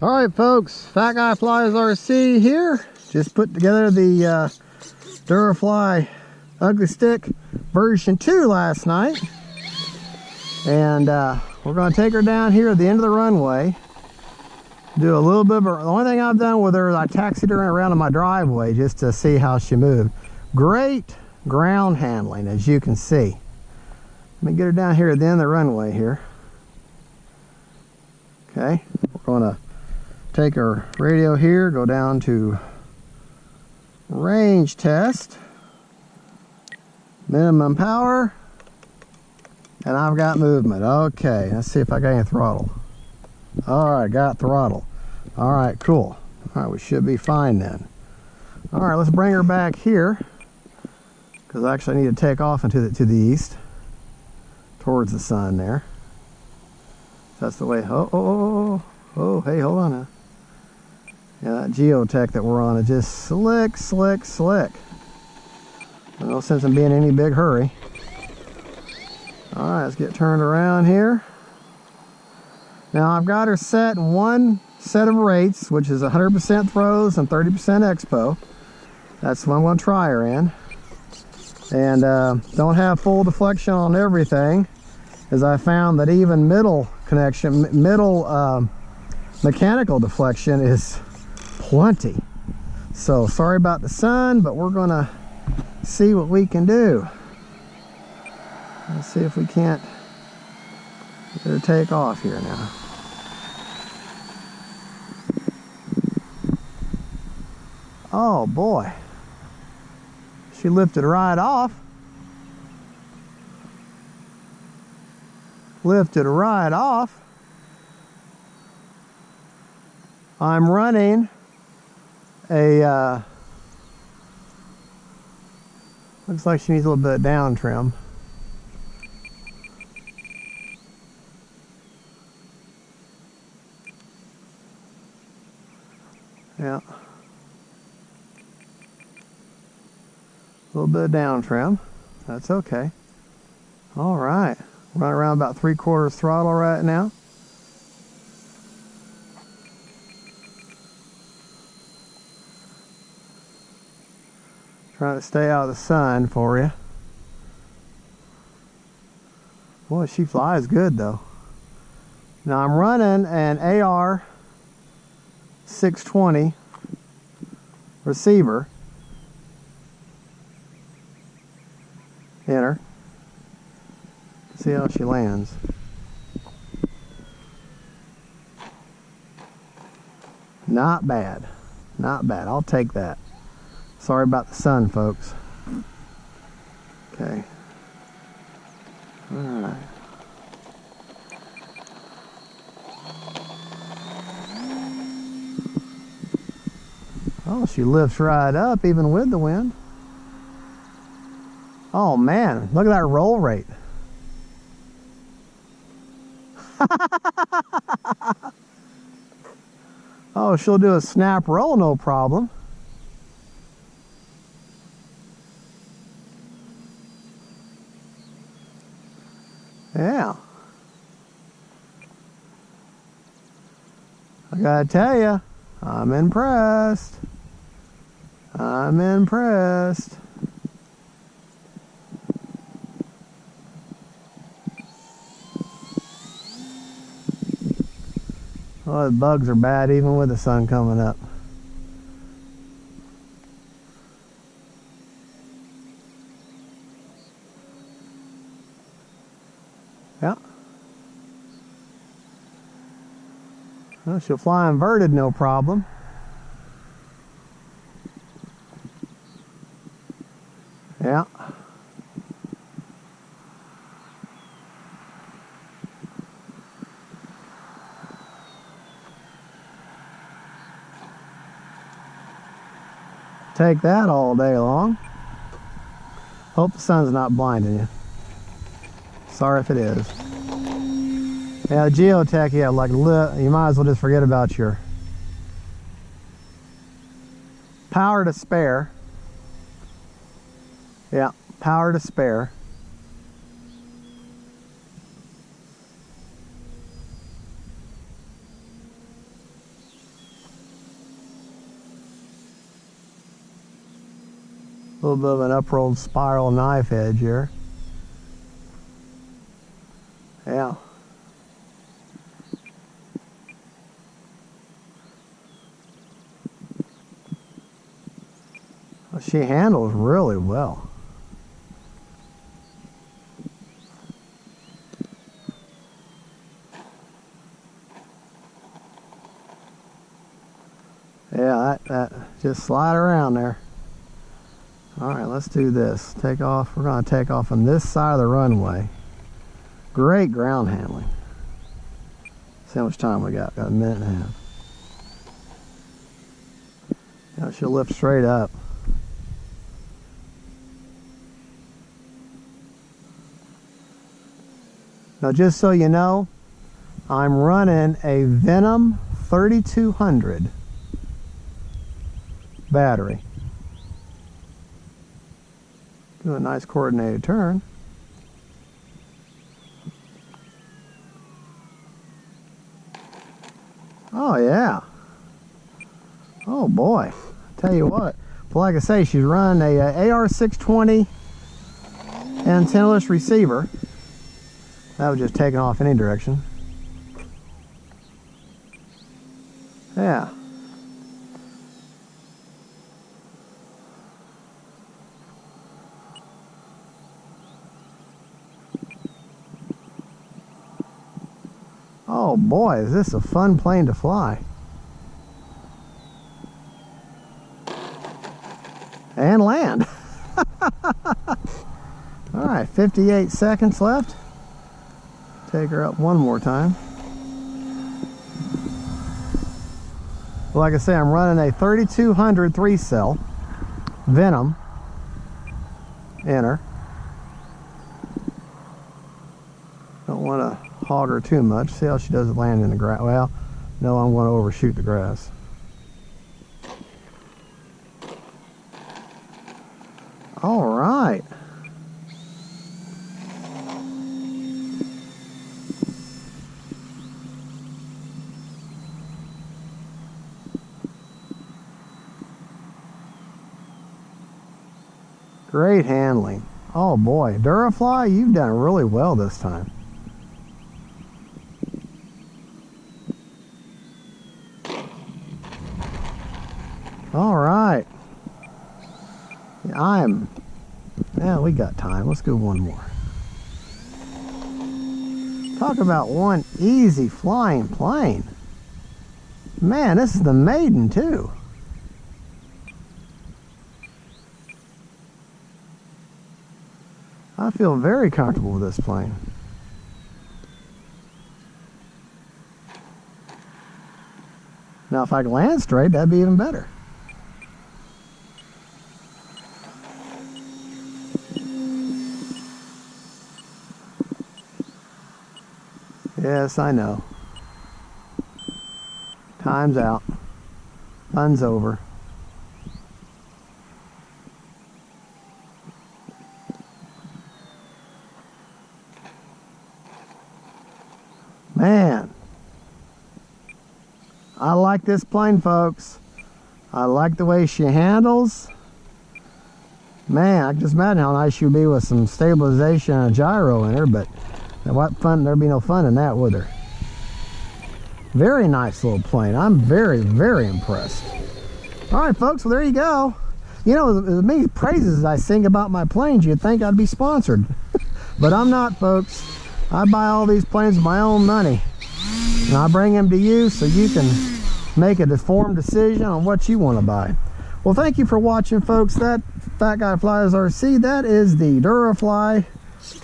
All right, folks, Fat Guy Flies RC here. Just put together the Durafly Ugly Stick version 2 last night. And we're going to take her down here at the end of the runway. Do a little bit of the only thing I've done with her, I taxied her around in my driveway just to see how she moved. Great ground handling, as you can see. Let me get her down here at the end of the runway here. Okay, we're going to take our radio here, go down to range test, minimum power, and I've got movement. Okay, let's see if I got any throttle. All right, got throttle. All right, cool. All right, we should be fine then. All right, let's bring her back here, because I actually need to take off into to the east towards the sun there. That's the way. Oh, hey, hold on now. Yeah, that geotech that we're on is just slick. No sense in being in any big hurry. All right, let's get turned around here. Now I've got her set in one set of rates, which is 100% throws and 30% expo. That's what I'm going to try her in. And don't have full deflection on everything, as I found that even middle mechanical deflection is plenty. So sorry about the sun, but we're gonna see what we can do. Let's see if we can't get her to take off here now. Oh boy, she lifted right off. Lifted right off. I'm running a looks like she needs a little bit of down trim. Yeah, a little bit of down trim. That's okay. All right, running around about 3/4 throttle right now. Trying to stay out of the sun for you. Boy, she flies good though. Now I'm running an AR 620 receiver in her. See how she lands. Not bad. Not bad. I'll take that. Sorry about the sun, folks. Okay. All right. Oh, she lifts right up even with the wind. Oh man, look at that roll rate. Oh, she'll do a snap roll, no problem. Yeah. I gotta tell you, I'm impressed. I'm impressed. Oh, the bugs are bad even with the sun coming up. Yeah. Well, she'll fly inverted, no problem. Yeah. Take that all day long. Hope the sun's not blinding you. Sorry if it is. Yeah, the geotech, yeah, like you might as well just forget about your power to spare. Yeah, power to spare. little bit of an uprolled spiral knife edge here. Yeah. Well, she handles really well. Yeah, that just slide around there. All right, let's do this. Take off. We're going to take off on this side of the runway. Great ground handling. See how much time we got. Got a minute and a half. Now she'll lift straight up. Now, just so you know, I'm running a Venom 3200 battery. Do a nice coordinated turn. Oh yeah. Oh boy. Tell you what. But like I say, she's running a AR620 antennaless receiver. That was just taking off any direction. Yeah. Oh boy, is this a fun plane to fly. And land. All right, 58 seconds left. Take her up one more time. Like I say, I'm running a 3200 3-cell Venom in her. Don't want to hog her too much. See how she does land in the grass. Well, no, I'm going to overshoot the grass. All right. Great handling. Oh boy, Durafly, you've done really well this time. All right. Yeah, we got time. Let's go one more. Talk about one easy flying plane. Man, this is the Maiden too. I feel very comfortable with this plane. Now, if I can land straight, that'd be even better. Yes, I know. Time's out. Fun's over. Man, I like this plane, folks. I like the way she handles. Man, I can just imagine how nice she would be with some stabilization and a gyro in her, but what fun, there'd be no fun in that, would there? Very nice little plane. I'm very, very impressed. All right, folks, well, there you go. You know, as many praises I sing about my planes, you'd think I'd be sponsored. But I'm not, folks. I buy all these planes with my own money. And I bring them to you so you can make a informed decision on what you want to buy. Well, thank you for watching, folks. That Fat Guy Flies RC, that is the Durafly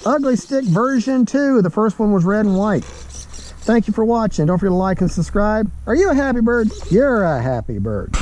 Ugly Stick version 2. The first one was red and white. Thank you for watching. Don't forget to like and subscribe. Are you a happy bird? You're a happy bird.